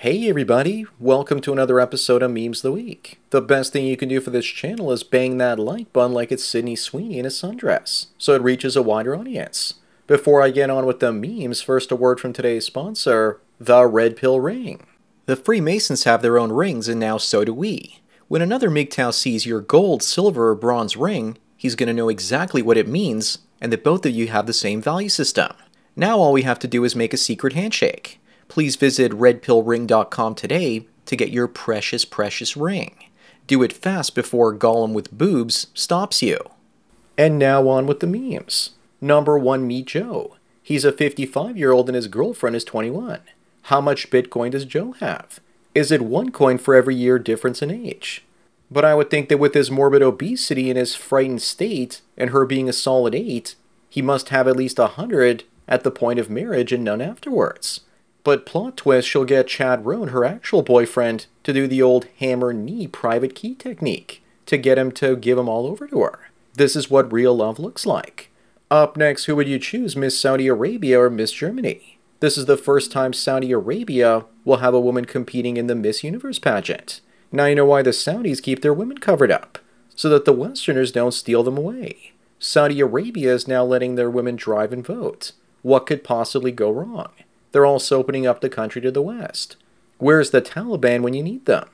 Hey everybody, welcome to another episode of Memes of the Week. The best thing you can do for this channel is bang that like button like it's Sydney Sweeney in a sundress, so it reaches a wider audience. Before I get on with the memes, first a word from today's sponsor, the Red Pill Ring. The Freemasons have their own rings and now so do we. When another MGTOW sees your gold, silver, or bronze ring, he's going to know exactly what it means and that both of you have the same value system. Now all we have to do is make a secret handshake. Please visit redpillring.com today to get your precious ring. Do it fast before Gollum with boobs stops you. And now on with the memes. Number 1, Meet Joe. He's a 55-year-old and his girlfriend is 21. How much Bitcoin does Joe have? Is it 1 coin for every year difference in age? But I would think that with his morbid obesity and his frightened state, and her being a solid 8, he must have at least 100 at the point of marriage and none afterwards. But plot twist, she'll get Chad Rohn, her actual boyfriend, to do the old hammer knee private key technique to get him to give him all over to her. This is what real love looks like. Up next, who would you choose, Miss Saudi Arabia or Miss Germany? This is the first time Saudi Arabia will have a woman competing in the Miss Universe pageant. Now you know why the Saudis keep their women covered up, so that the Westerners don't steal them away. Saudi Arabia is now letting their women drive and vote. What could possibly go wrong? They're also opening up the country to the West. Where's the Taliban when you need them?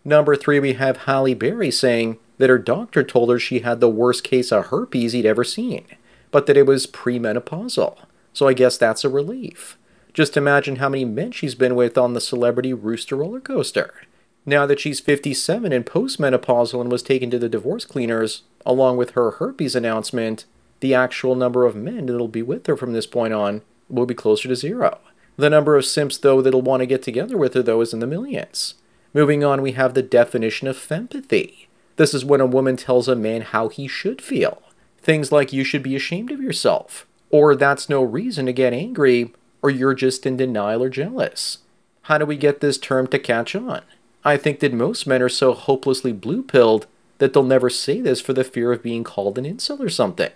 Number 3, we have Halle Berry saying that her doctor told her she had the worst case of herpes he'd ever seen, but that it was premenopausal. So I guess that's a relief. Just imagine how many men she's been with on the celebrity rooster roller coaster. Now that she's 57 and postmenopausal and was taken to the divorce cleaners, along with her herpes announcement, the actual number of men that'll be with her from this point on will be closer to 0. The number of simps, though, that'll want to get together with her, though, is in the millions. Moving on, we have the definition of fempathy. This is when a woman tells a man how he should feel. Things like, you should be ashamed of yourself, or that's no reason to get angry, or you're just in denial or jealous. How do we get this term to catch on? I think that most men are so hopelessly blue-pilled that they'll never say this for the fear of being called an incel or something.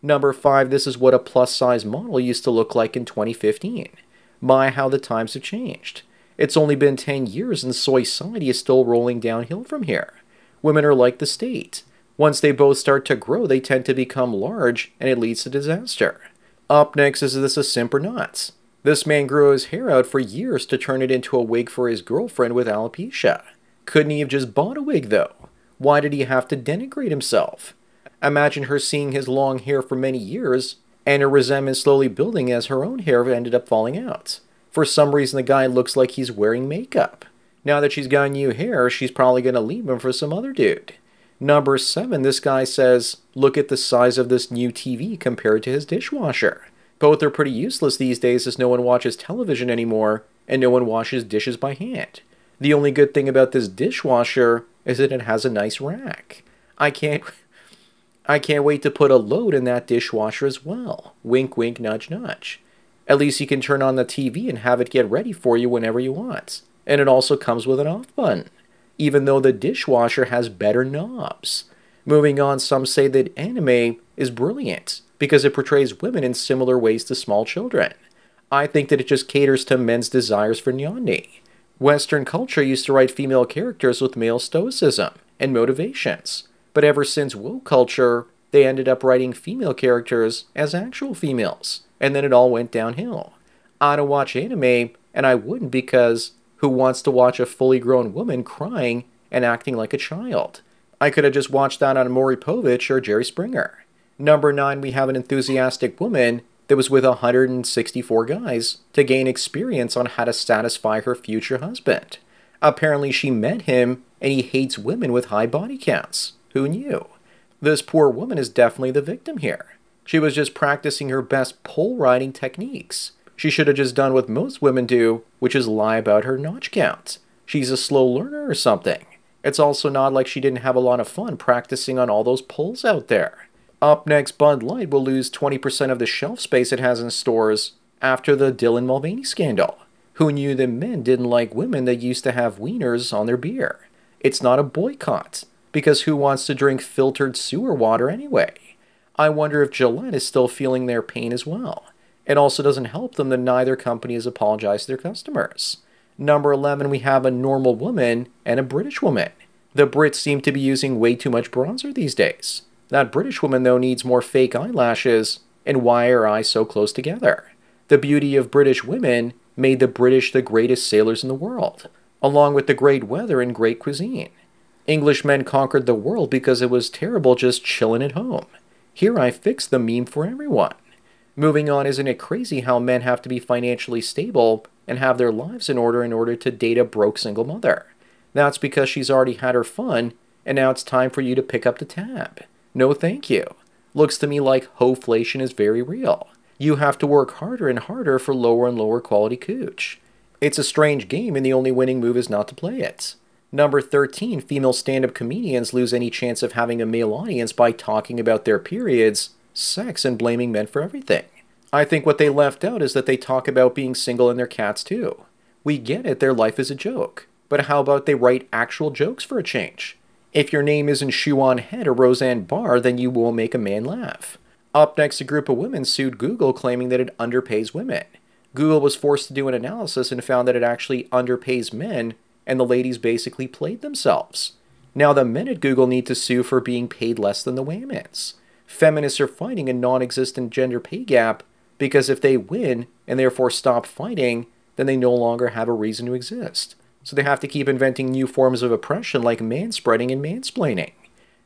Number 5, this is what a plus-size model used to look like in 2015. My, how the times have changed. It's only been 10 years and soy society is still rolling downhill from here. Women are like the state. Once they both start to grow, they tend to become large, and it leads to disaster. Up next, is this a simp or not? This man grew his hair out for years to turn it into a wig for his girlfriend with alopecia. Couldn't he have just bought a wig, though? Why did he have to denigrate himself? Imagine her seeing his long hair for many years, and her resentment slowly building as her own hair ended up falling out. For some reason, the guy looks like he's wearing makeup. Now that she's got new hair, she's probably going to leave him for some other dude. Number 7, this guy says, look at the size of this new TV compared to his dishwasher. Both are pretty useless these days as no one watches television anymore, and no one washes dishes by hand. The only good thing about this dishwasher is that it has a nice rack. I can't wait to put a load in that dishwasher as well. Wink, wink, nudge, nudge. At least you can turn on the TV and have it get ready for you whenever you want. And it also comes with an off button, even though the dishwasher has better knobs. Moving on, some say that anime is brilliant because it portrays women in similar ways to small children. I think that it just caters to men's desires for nyoni. Western culture used to write female characters with male stoicism and motivations. But ever since woke culture, they ended up writing female characters as actual females, and then it all went downhill. I don't watch anime, and I wouldn't because who wants to watch a fully grown woman crying and acting like a child? I could have just watched that on Maury Povich or Jerry Springer. Number 9, we have an enthusiastic woman that was with 164 guys to gain experience on how to satisfy her future husband. Apparently she met him, and he hates women with high body counts. Who knew? This poor woman is definitely the victim here. She was just practicing her best pole riding techniques. She should have just done what most women do, which is lie about her notch count. She's a slow learner or something. It's also not like she didn't have a lot of fun practicing on all those poles out there. Up next, Bud Light will lose 20% of the shelf space it has in stores after the Dylan Mulvaney scandal. Who knew that men didn't like women that used to have wieners on their beer? It's not a boycott, because who wants to drink filtered sewer water anyway? I wonder if Gillette is still feeling their pain as well. It also doesn't help them that neither company has apologized to their customers. Number 11, we have a normal woman and a British woman. The Brits seem to be using way too much bronzer these days. That British woman, though, needs more fake eyelashes, and why are eyes so close together? The beauty of British women made the British the greatest sailors in the world, along with the great weather and great cuisine. English men conquered the world because it was terrible just chilling at home. Here I fixed the meme for everyone. Moving on, isn't it crazy how men have to be financially stable and have their lives in order to date a broke single mother? That's because she's already had her fun, and now it's time for you to pick up the tab. No thank you. Looks to me like hoflation is very real. You have to work harder and harder for lower and lower quality cooch. It's a strange game, and the only winning move is not to play it. Number 13, female stand-up comedians lose any chance of having a male audience by talking about their periods, sex, and blaming men for everything. I think what they left out is that they talk about being single and their cats too. We get it, their life is a joke. But how about they write actual jokes for a change? If your name isn't Shoe on Head or Roseanne Barr, then you will make a man laugh. Up next, a group of women sued Google claiming that it underpays women. Google was forced to do an analysis and found that it actually underpays men, and the ladies basically played themselves. Now the men at Google need to sue for being paid less than the women's. Feminists are fighting a non-existent gender pay gap because if they win and therefore stop fighting, then they no longer have a reason to exist. So they have to keep inventing new forms of oppression like manspreading and mansplaining.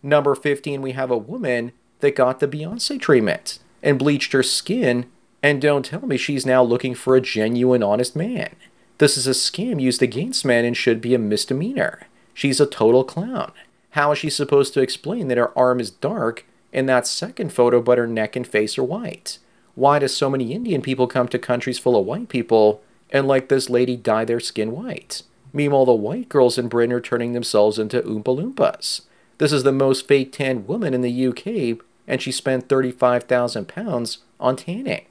Number 15, we have a woman that got the Beyonce treatment and bleached her skin, and don't tell me she's now looking for a genuine, honest man. This is a scam used against men and should be a misdemeanor. She's a total clown. How is she supposed to explain that her arm is dark in that second photo but her neck and face are white? Why do so many Indian people come to countries full of white people and like this lady dye their skin white? Meanwhile, the white girls in Britain are turning themselves into Oompa Loompas. This is the most fake tanned woman in the UK, and she spent £35,000 on tanning.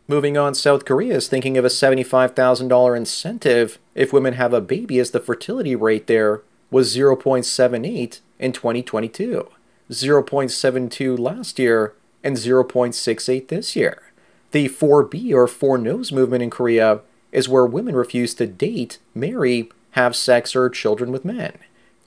Moving on, South Korea is thinking of a $75,000 incentive if women have a baby, as the fertility rate there was 0.78 in 2022, 0.72 last year, and 0.68 this year. The 4B or 4 No's movement in Korea is where women refuse to date, marry, have sex, or children with men.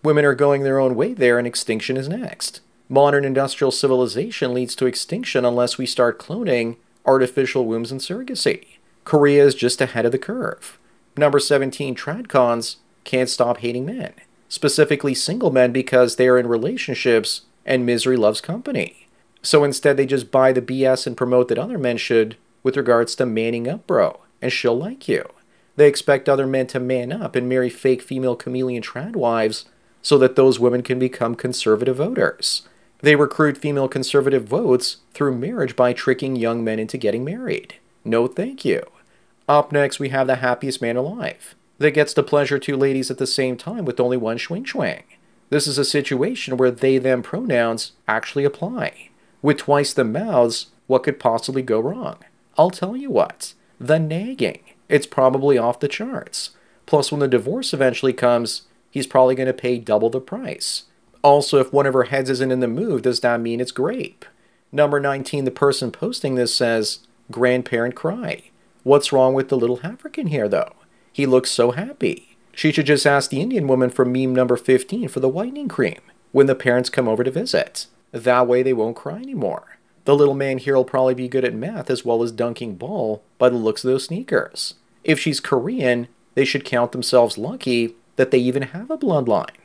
Women are going their own way there, and extinction is next. Modern industrial civilization leads to extinction unless we start cloning, artificial wombs, and surrogacy. Korea is just ahead of the curve. Number 17, tradcons can't stop hating men, specifically single men, because they are in relationships and misery loves company. So instead they just buy the BS and promote that other men should with regards to manning up, bro, and she'll like you. They expect other men to man up and marry fake female chameleon trad wives so that those women can become conservative voters. They recruit female conservative votes through marriage by tricking young men into getting married. No thank you. Up next, we have the happiest man alive that gets to pleasure two ladies at the same time with only one swing swing. This is a situation where they/them pronouns actually apply. With twice the mouths, what could possibly go wrong? I'll tell you what. The nagging. It's probably off the charts. Plus, when the divorce eventually comes, he's probably going to pay double the price. Also, if one of her heads isn't in the mood, does that mean it's grape? Number 19, the person posting this says, grandparent cry. What's wrong with the little African here, though? He looks so happy. She should just ask the Indian woman from meme number 15 for the whitening cream when the parents come over to visit. That way they won't cry anymore. The little man here will probably be good at math as well as dunking ball by the looks of those sneakers. If she's Korean, they should count themselves lucky that they even have a bloodline.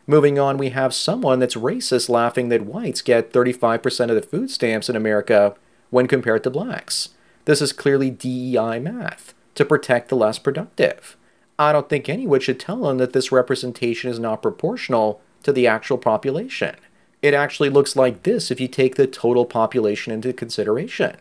Moving on, we have someone that's racist laughing that whites get 35% of the food stamps in America when compared to blacks. This is clearly DEI math, to protect the less productive. I don't think anyone should tell them that this representation is not proportional to the actual population. It actually looks like this if you take the total population into consideration.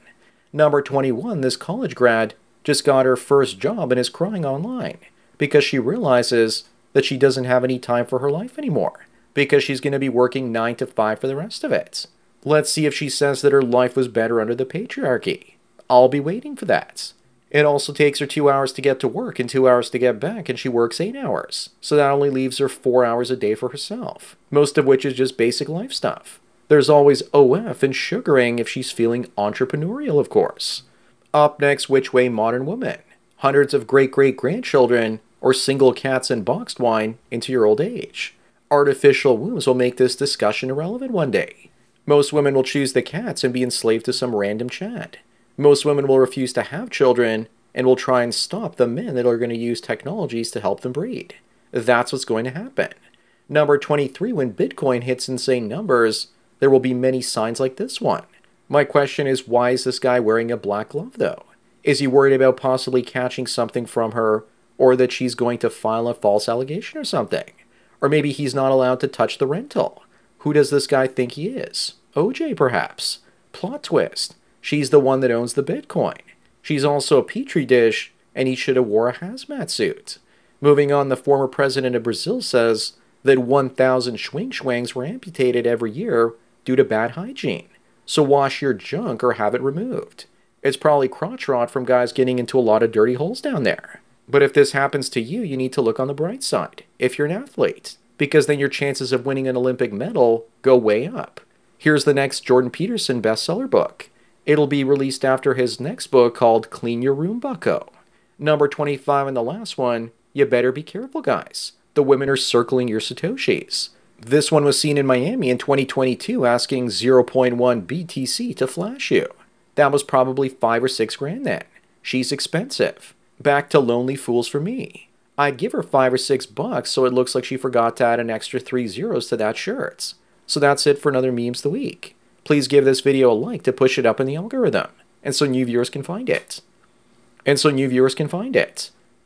Number 21, this college grad just got her first job and is crying online because she realizes that she doesn't have any time for her life anymore because she's going to be working 9 to 5 for the rest of it. Let's see if she says that her life was better under the patriarchy. I'll be waiting for that. It also takes her 2 hours to get to work and 2 hours to get back, and she works 8 hours. So that only leaves her 4 hours a day for herself, most of which is just basic life stuff. There's always OF and sugaring if she's feeling entrepreneurial, of course. Up next, which way modern woman? Hundreds of great-great-grandchildren or single cats and boxed wine into your old age. Artificial wombs will make this discussion irrelevant one day. Most women will choose the cats and be enslaved to some random Chad. Most women will refuse to have children and will try and stop the men that are going to use technologies to help them breed. That's what's going to happen. Number 23, when Bitcoin hits insane numbers, there will be many signs like this one. My question is, why is this guy wearing a black glove though? Is he worried about possibly catching something from her, or that she's going to file a false allegation or something? Or maybe he's not allowed to touch the rental. Who does this guy think he is? OJ perhaps? Plot twist. She's the one that owns the Bitcoin. She's also a petri dish, and he should have wore a hazmat suit. Moving on, the former president of Brazil says that 1,000 schwangs were amputated every year due to bad hygiene. So wash your junk or have it removed. It's probably crotch rot from guys getting into a lot of dirty holes down there. But if this happens to you, you need to look on the bright side, if you're an athlete, because then your chances of winning an Olympic medal go way up. Here's the next Jordan Peterson bestseller book. It'll be released after his next book called Clean Your Room, Bucko. Number 25 and the last one, you better be careful, guys. The women are circling your Satoshis. This one was seen in Miami in 2022 asking 0.1 BTC to flash you. That was probably 5 or 6 grand then. She's expensive. Back to lonely fools for me. I'd give her $5 or $6 so it looks like she forgot to add an extra 3 zeros to that shirt. So that's it for another Memes the Week. Please give this video a like to push it up in the algorithm, and so new viewers can find it.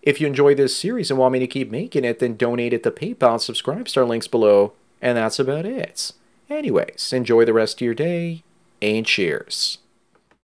If you enjoy this series and want me to keep making it, then donate at the PayPal and subscribe star links below, and that's about it. Anyways, enjoy the rest of your day, and cheers.